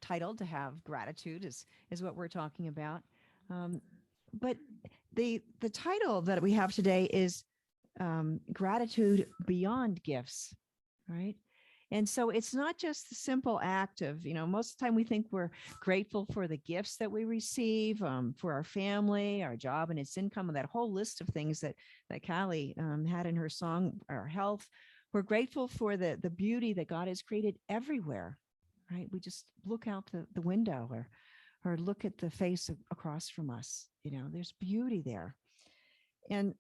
entitled to have gratitude is what we're talking about. Um, but the title that we have today is gratitude beyond gifts, right? And so it's not just the simple act of, most of the time we think we're grateful for the gifts that we receive, for our family, our job and its income, and that whole list of things that Callie had in her song, our health. We're grateful for the beauty that God has created everywhere, right? We just look out the window or look at the face across from us. There's beauty there. And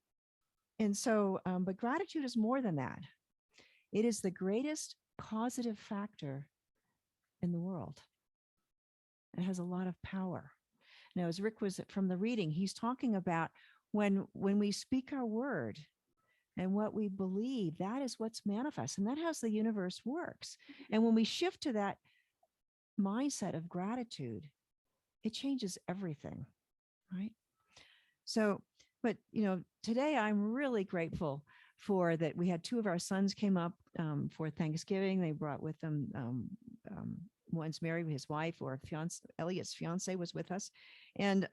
so, but gratitude is more than that. It is the greatest positive factor in the world. It has a lot of power. Now, as Rick was from the reading, he's talking about when we speak our word and what we believe, that is what's manifest. And that how the universe works. And when we shift to that mindset of gratitude, it changes everything, right? So, but today I'm really grateful for that. We had two of our sons came up for Thanksgiving. They brought with them one's married, his wife, or Elliot's fiance was with us, and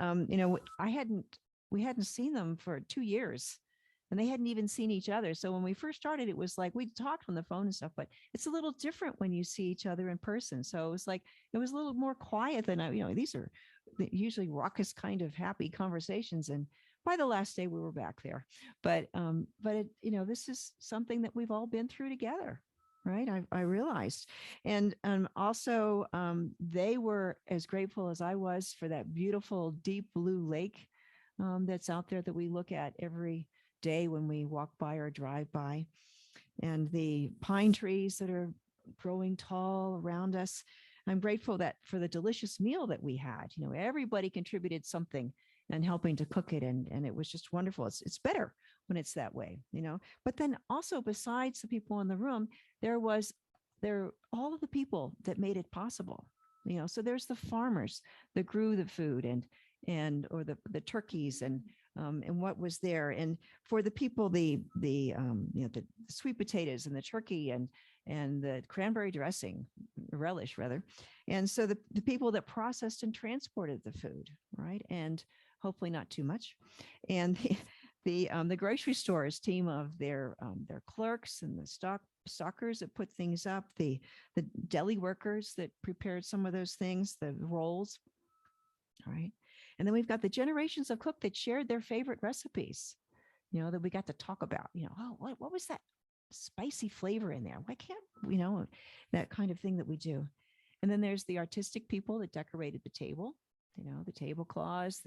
we hadn't seen them for 2 years, and they hadn't even seen each other. So when we first started, it was like we talked on the phone and stuff, but it's a little different when you see each other in person. So it was a little more quiet than these are usually raucous kind of happy conversations. And by the last day we were back there, but this is something that we've all been through together, right? I realized, and also they were as grateful as I was for that beautiful deep blue lake that's out there that we look at every day when we walk by or drive by, and the pine trees that are growing tall around us. I'm grateful that for the delicious meal that we had. Everybody contributed something and helping to cook it, and it was just wonderful. It's better when it's that way, But then also, besides the people in the room, there all of the people that made it possible. So there's the farmers that grew the food or the turkeys and what was there, and for the people the sweet potatoes and the turkey and the cranberry dressing, relish rather, and so the people that processed and transported the food, right, and hopefully not too much, and the grocery stores team of their clerks and the stockers that put things up, the deli workers that prepared some of those things, the rolls, right. And then we've got the generations of cook that shared their favorite recipes, that we got to talk about, what was that spicy flavor in there? Why can't, that kind of thing that we do. And then there's the artistic people that decorated the table, the tablecloths,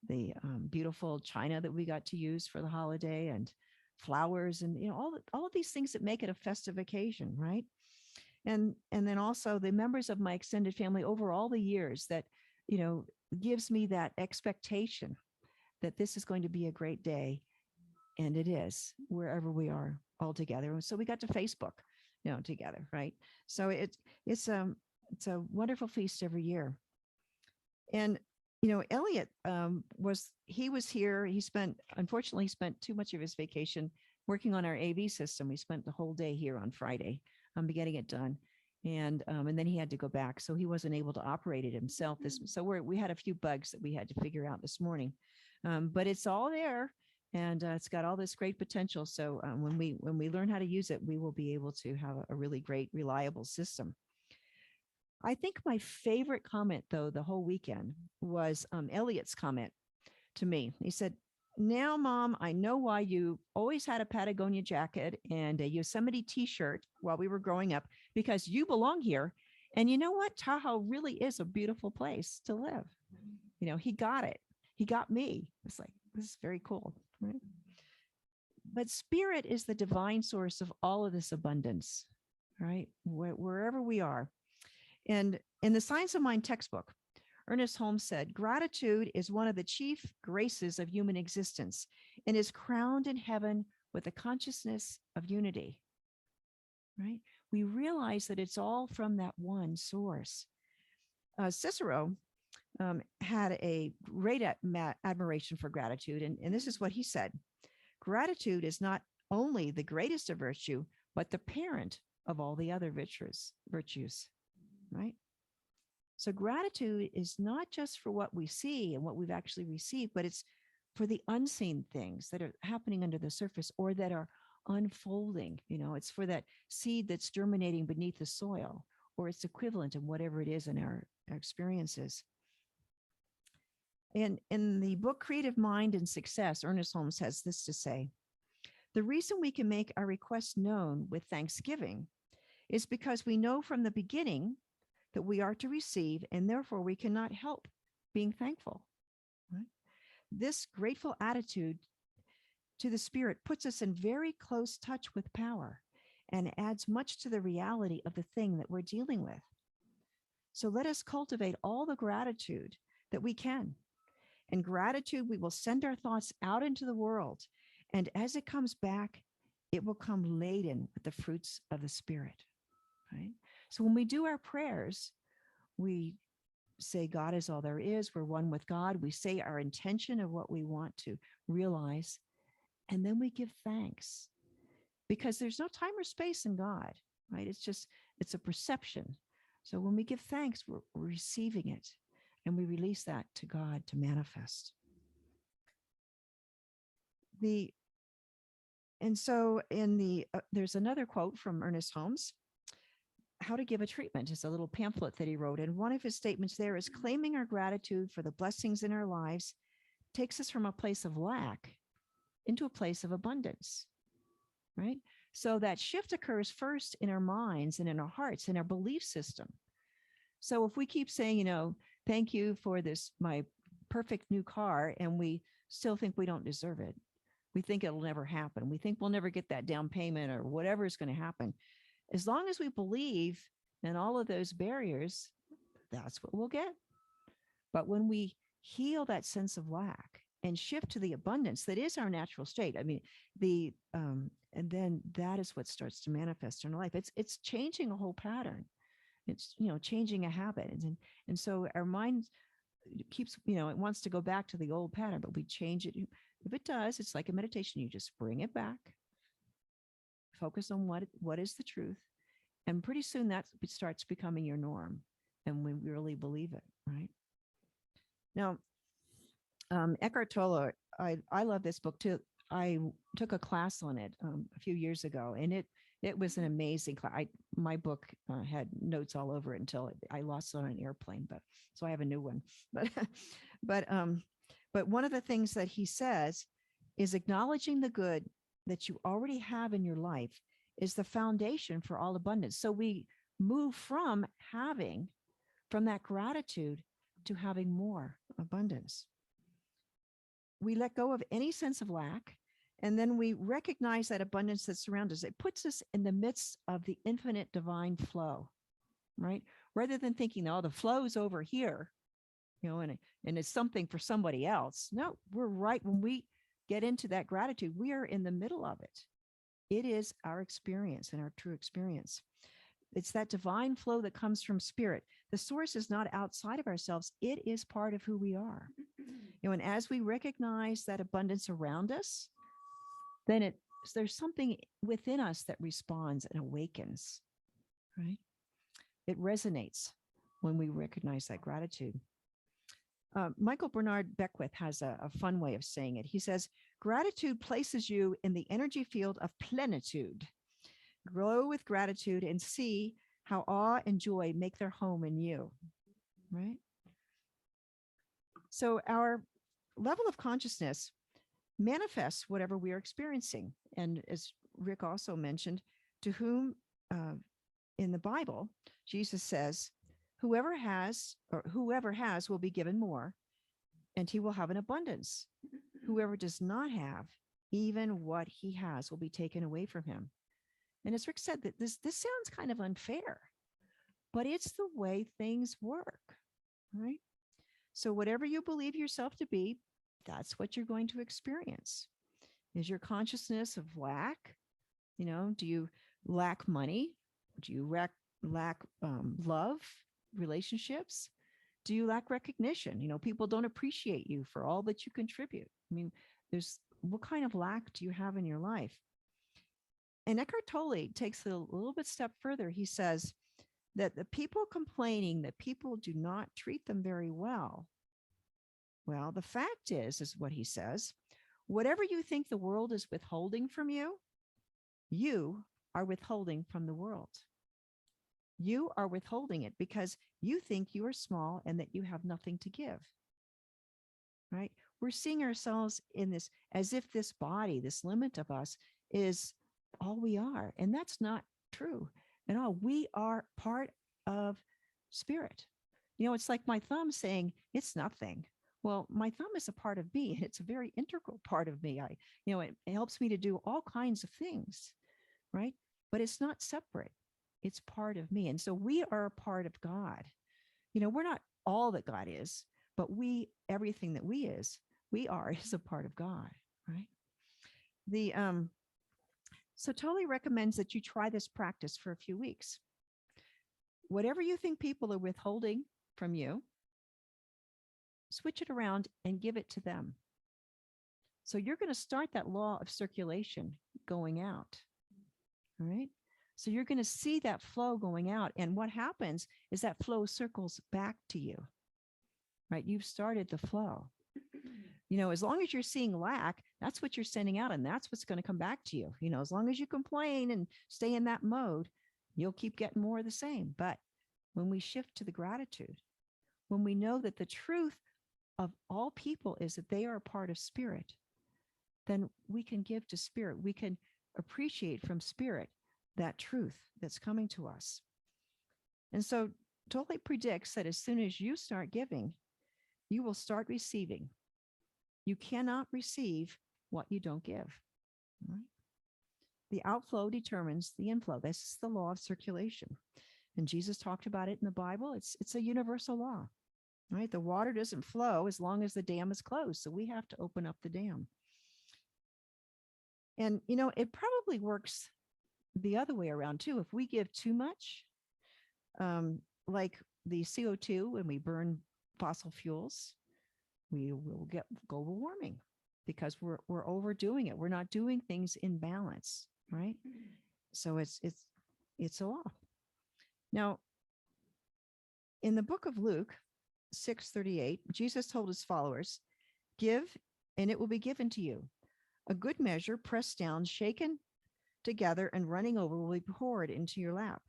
the beautiful china that we got to use for the holiday, and flowers, and, all of these things that make it a festive occasion, right? And then also the members of my extended family over all the years that, gives me that expectation that this is going to be a great day. And it is, wherever we are all together. So we got to Facebook, together, right? So it's a wonderful feast every year. And, Elliot was here. Unfortunately, he spent too much of his vacation working on our AV system. We spent the whole day here on Friday, getting it done. And then he had to go back, so he wasn't able to operate it himself. So we had a few bugs that we had to figure out this morning, but it's all there, and it's got all this great potential. So when we learn how to use it, we will be able to have a really great, reliable system. I think my favorite comment, though, the whole weekend was Elliot's comment to me. He said, "Now, Mom, I know why you always had a Patagonia jacket and a Yosemite t-shirt while we were growing up, because you belong here. And you know what? Tahoe really is a beautiful place to live." He got it. He got me. It's like, this is very cool, right? But spirit is the divine source of all of this abundance, right? Wherever we are. And in the Science of Mind textbook, Ernest Holmes said, "Gratitude is one of the chief graces of human existence and is crowned in heaven with a consciousness of unity." Right? We realize that it's all from that one source. Cicero had a great admiration for gratitude, and this is what he said: "Gratitude is not only the greatest of virtue, but the parent of all the other virtues." Right? So gratitude is not just for what we see and what we've actually received, but it's for the unseen things that are happening under the surface or that are unfolding. It's for that seed that's germinating beneath the soil, or its equivalent in whatever it is in our experiences. And in the book Creative Mind and Success, Ernest Holmes has this to say: the reason we can make our requests known with thanksgiving is because we know from the beginning that we are to receive, and therefore we cannot help being thankful. Right? This grateful attitude to the spirit puts us in very close touch with power and adds much to the reality of the thing that we're dealing with. So let us cultivate all the gratitude that we can. And gratitude, we will send our thoughts out into the world. And as it comes back, it will come laden with the fruits of the Spirit. Right? So when we do our prayers, we say God is all there is. We're one with God. We say our intention of what we want to realize. And then we give thanks, because there's no time or space in God, right? It's a perception. So when we give thanks, we're receiving it, and we release that to God to manifest. There's another quote from Ernest Holmes: How to Give a Treatment is a little pamphlet that he wrote. And one of his statements there is: claiming our gratitude for the blessings in our lives takes us from a place of lack into a place of abundance, right? So that shift occurs first in our minds and in our hearts, in our belief system. So if we keep saying, thank you for this, my perfect new car, and we still think we don't deserve it, we think it'll never happen, we think we'll never get that down payment or whatever is going to happen, as long as we believe in all of those barriers, that's what we'll get. But when we heal that sense of lack and shift to the abundance that is our natural state, and then that is what starts to manifest in our life. It's changing a whole pattern. It's changing a habit, and so our mind keeps it wants to go back to the old pattern, but we change it. If it does, it's like a meditation. You just bring it back, focus on what is the truth, and pretty soon that starts becoming your norm, and we really believe it. Right now, Eckhart Tolle, I love this book too. I took a class on it a few years ago, and it was an amazing class. My book had notes all over it until I lost it on an airplane, so I have a new one. But one of the things that he says is acknowledging the good that you already have in your life is the foundation for all abundance. So we move from that gratitude to having more abundance. We let go of any sense of lack, and then we recognize that abundance that surrounds us. It puts us in the midst of the infinite divine flow, right? Rather than thinking, the flow's over here, and it's something for somebody else. No, we're right. When we get into that gratitude, we are in the middle of it. It is our experience and our true experience. It's that divine flow that comes from spirit. The source is not outside of ourselves. It is part of who we are. And as we recognize that abundance around us, then there's something within us that responds and awakens, right? It resonates when we recognize that gratitude. Michael Bernard Beckwith has a fun way of saying it. He says, gratitude places you in the energy field of plenitude. Grow with gratitude and see how awe and joy make their home in you, right? So our level of consciousness manifests whatever we are experiencing. And as Rick also mentioned, to whom in the Bible, Jesus says, whoever has will be given more, and he will have an abundance. Whoever does not have, even what he has will be taken away from him. And as Rick said, that this sounds kind of unfair, but it's the way things work, right? So whatever you believe yourself to be, that's what you're going to experience. Is your consciousness of lack? Do you lack money? Do you lack love, relationships? Do you lack recognition? People don't appreciate you for all that you contribute. What kind of lack do you have in your life? And Eckhart Tolle takes it a little bit step further. He says, that the people complaining that people do not treat them very well. Well, the fact is what he says, whatever you think the world is withholding from you, you are withholding from the world. You are withholding it because you think you are small and that you have nothing to give. Right? We're seeing ourselves in this as if this body, this limit of us, is all we are. And that's not true at all. We are part of spirit. It's like my thumb saying it's nothing. Well, my thumb is a part of me. It's a very integral part of me. It helps me to do all kinds of things, right? But it's not separate. It's part of me. And so we are a part of God. We're not all that God is, but everything that we are is a part of God, right? So Tolle recommends that you try this practice for a few weeks. Whatever you think people are withholding from you, switch it around and give it to them. So you're going to start that law of circulation going out. All right. So you're going to see that flow going out. And what happens is that flow circles back to you. Right. You've started the flow. As long as you're seeing lack, that's what you're sending out. And that's what's going to come back to you. As long as you complain and stay in that mode, you'll keep getting more of the same. But when we shift to the gratitude, when we know that the truth of all people is that they are a part of spirit, then we can give to spirit. We can appreciate from spirit that truth that's coming to us. And so Tolle predicts that as soon as you start giving, you will start receiving. You cannot receive what you don't give. Right? The outflow determines the inflow. This is the law of circulation. And Jesus talked about it in the Bible. It's a universal law. Right? The water doesn't flow as long as the dam is closed. So we have to open up the dam. And, it probably works the other way around too. If we give too much, like the CO2, when we burn fossil fuels, we will get global warming because we're overdoing it. We're not doing things in balance, right? So it's a law. Now, in the book of Luke 6:38, Jesus told his followers, "Give, and it will be given to you. A good measure, pressed down, shaken together, and running over will be poured into your lap.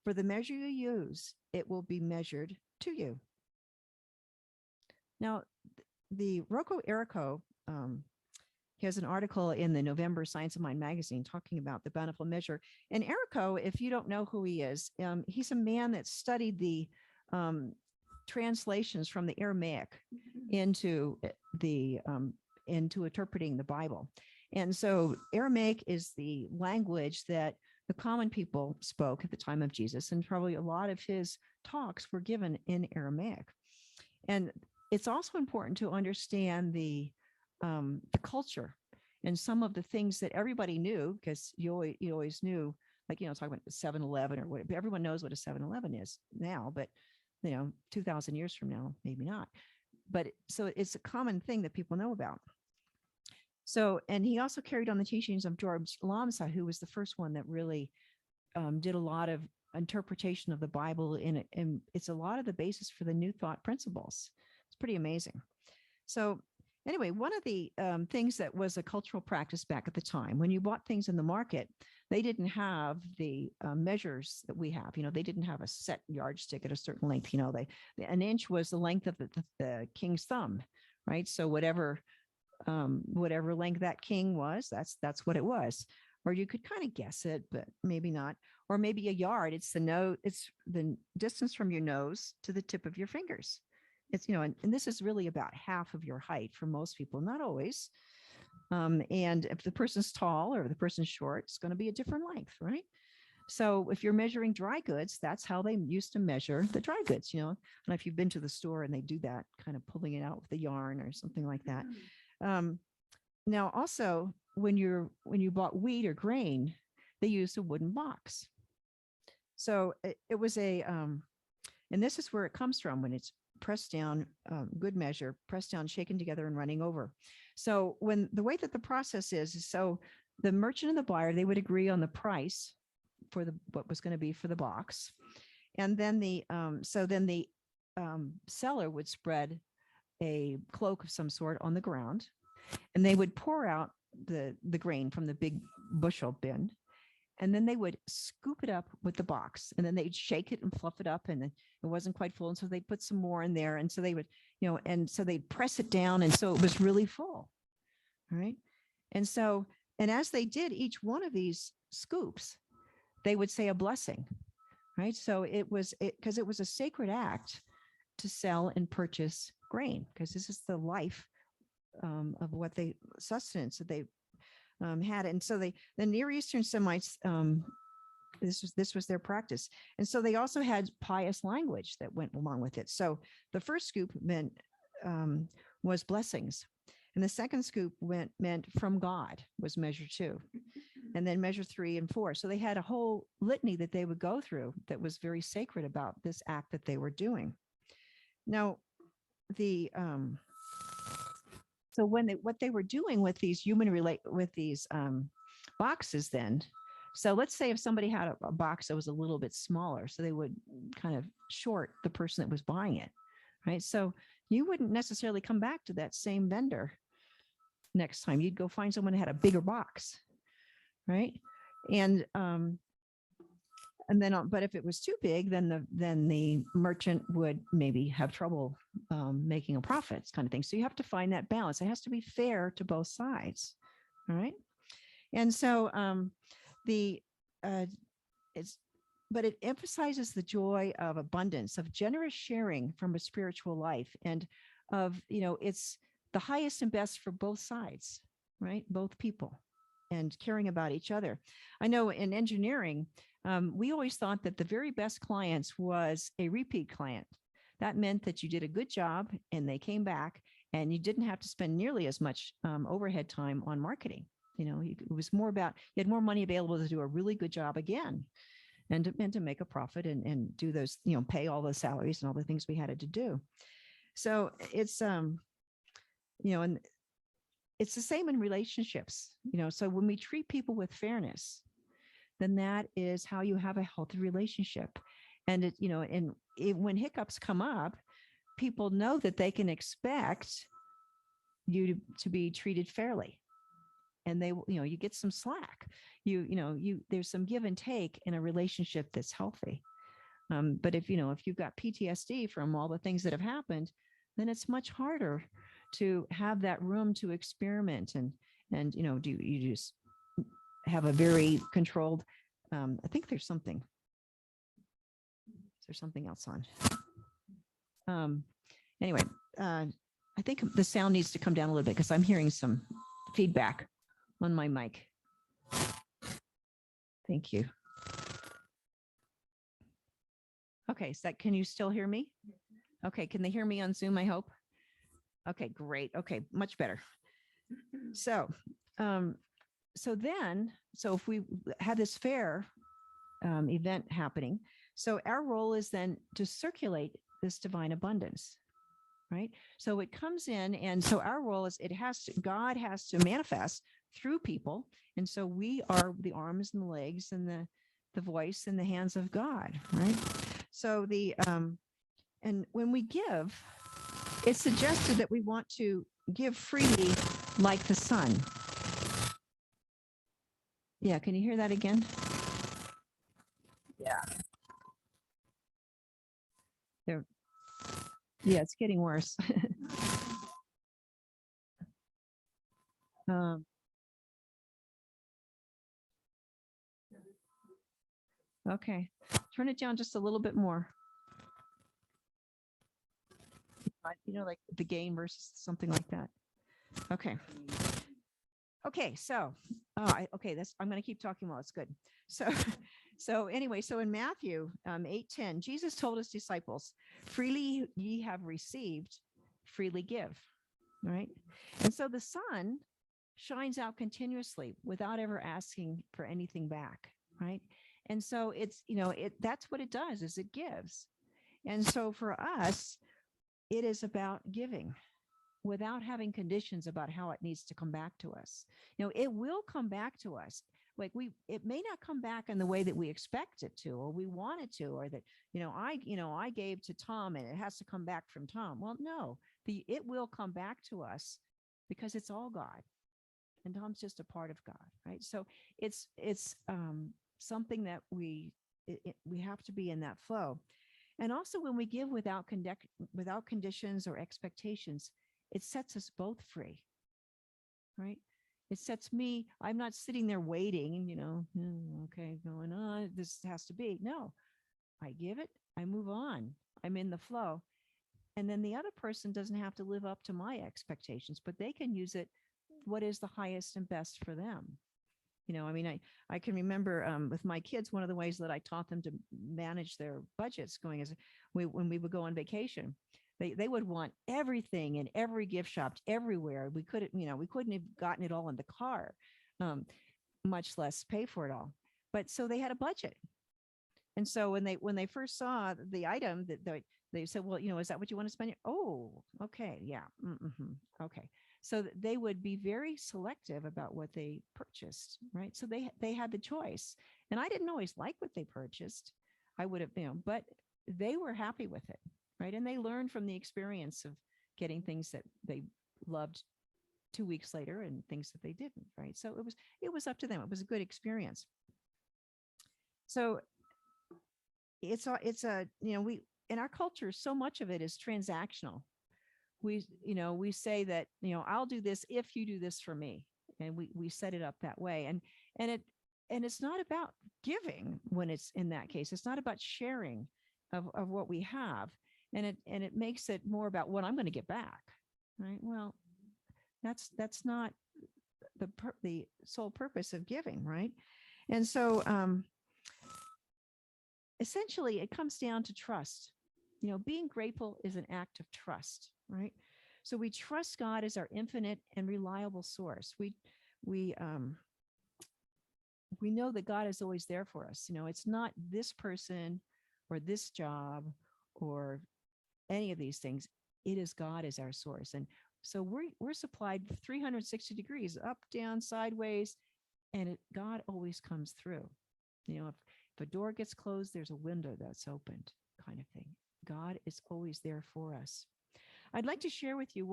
For the measure you use, it will be measured to you." Now, the Rocco Errico, he has an article in the November Science of Mind magazine talking about the bountiful measure. And Errico, if you don't know who he is, he's a man that studied the translations from the Aramaic into interpreting the Bible. And so Aramaic is the language that the common people spoke at the time of Jesus, and probably a lot of his talks were given in Aramaic. And it's also important to understand the culture and some of the things that everybody knew, because you always knew, like, talking about 7-Eleven or whatever. Everyone knows what a 7-Eleven is now, but 2,000 years from now, maybe not. But so it's a common thing that people know about. So, and he also carried on the teachings of George Lamsa, who was the first one that really did a lot of interpretation of the Bible in it. And it's a lot of the basis for the New Thought principles. It's pretty amazing. So anyway, one of the things that was a cultural practice back at the time, when you bought things in the market, they didn't have the measures that we have. They didn't have a set yardstick at a certain length. An inch was the length of the king's thumb, right? So whatever length that king was, that's what it was. Or you could kind of guess it, but maybe not. Or maybe a yard. It's the distance from your nose to the tip of your fingers. It's, and this is really about half of your height for most people, not always. And if the person's tall or the person's short, it's going to be a different length, right? So if you're measuring dry goods, that's how they used to measure the dry goods. I don't know if you've been to the store and they do that, kind of pulling it out with a yarn or something like that. Now, also, when you bought wheat or grain, they used a wooden box. So it was and this is where it comes from, when it's pressed down, good measure, pressed down, shaken together, and running over. So when the way that the process is so the merchant and the buyer, they would agree on the price for what was going to be for the box. And then the seller would spread a cloak of some sort on the ground, and they would pour out the grain from the big bushel bin, and then they would scoop it up with the box, and then they'd shake it and fluff it up, and it wasn't quite full, and so they'd put some more in there, and so they would, and so they'd press it down, and so it was really full. All right. And so, and as they did each one of these scoops, they would say a blessing, right? So it was because it was a sacred act to sell and purchase grain, because this is the life of what they sustenance that they had. And so the Near Eastern Semites, this was their practice. And so they also had pious language that went along with it. So the first scoop meant was blessings. And the second scoop meant from God was measure 2. And then measure 3 and 4. So they had a whole litany that they would go through that was very sacred about this act that they were doing. Now, so what they were doing with these boxes then, so let's say if somebody had a box that was a little bit smaller, so they would kind of short the person that was buying it, right? So you wouldn't necessarily come back to that same vendor next time. You'd go find someone that had a bigger box, right? And then, but if it was too big, then the merchant would maybe have trouble making a profit, kind of thing. So you have to find that balance. It has to be fair to both sides. All right. And so but it emphasizes the joy of abundance, of generous sharing from a spiritual life, and of, it's the highest and best for both sides, right? Both people, and caring about each other. I know in engineering, we always thought that the very best clients was a repeat client. That meant that you did a good job and they came back, and you didn't have to spend nearly as much overhead time on marketing. It was more about, you had more money available to do a really good job again, and to make a profit and do those, pay all the salaries and all the things we had to do. So it's, and it's the same in relationships, so when we treat people with fairness, then that is how you have a healthy relationship. And when hiccups come up, people know that they can expect you to be treated fairly, and they, you get some slack. There's some give and take in a relationship that's healthy. But if you've got PTSD from all the things that have happened, then it's much harder to have that room to experiment and do you just have a very controlled, I think there's something else on. Anyway, I think the sound needs to come down a little bit because I'm hearing some feedback on my mic. Thank you. Okay, so can you still hear me? Okay, can they hear me on Zoom, I hope? Okay, great. Okay, much better. So if we have this fair event happening, so our role is then to circulate this divine abundance, right? So it comes in, and so our role is God has to manifest through people, and so we are the arms and the legs and the voice and the hands of God, right? So and when we give, it's suggested that we want to give freely like the sun. Yeah, can you hear that again? Yeah. There. Yeah, it's getting worse. Okay, turn it down just a little bit more. Like the gain versus something like that. Okay. Okay, so I'm going to keep talking while it's good. So anyway, so in Matthew 8:10, Jesus told his disciples, "Freely ye have received, freely give." All right. And so the sun shines out continuously without ever asking for anything back, right? And so it's, that's what it does, is it gives. And so for us, it is about giving without having conditions about how it needs to come back to us. It will come back to us. like it may not come back in the way that we expect it to, or we want it to, or that, I gave to Tom and it has to come back from Tom. Well, no, it will come back to us because it's all God and Tom's just a part of God. Right. So it's something that we have to be in that flow. And also when we give without conditions or expectations, it sets us both free. Right. It sets me, I'm not sitting there waiting and, okay, going on, this has to be. No, I give it, I move on, I'm in the flow. And then the other person doesn't have to live up to my expectations, but they can use it, what is the highest and best for them. I can remember with my kids, one of the ways that I taught them to manage their budgets going is when we would go on vacation, they would want everything in every gift shop everywhere. We couldn't have gotten it all in the car, much less pay for it all. But so they had a budget. And so when they first saw the item that they said, well, is that what you want to spend? Oh, okay. Yeah. Mm-hmm. Okay. So they would be very selective about what they purchased. Right. So they had the choice, and I didn't always like what they purchased. I would have, but they were happy with it. Right. And they learned from the experience of getting things that they loved 2 weeks later and things that they didn't. Right. So it was up to them. It was a good experience. So it's we, in our culture, so much of it is transactional. We say that, I'll do this if you do this for me. And we set it up that way. And it's not about giving when it's in that case. It's not about sharing of what we have. And it makes it more about what I'm going to get back. Right. Well, that's not the sole purpose of giving. Right. And so, essentially, it comes down to trust. Being grateful is an act of trust, right? So we trust God as our infinite and reliable source. We know that God is always there for us. It's not this person or this job or any of these things. It is God as our source. And so we're supplied 360 degrees, up, down, sideways, and God always comes through. If a door gets closed, there's a window that's opened, kind of thing. God is always there for us. I'd like to share with you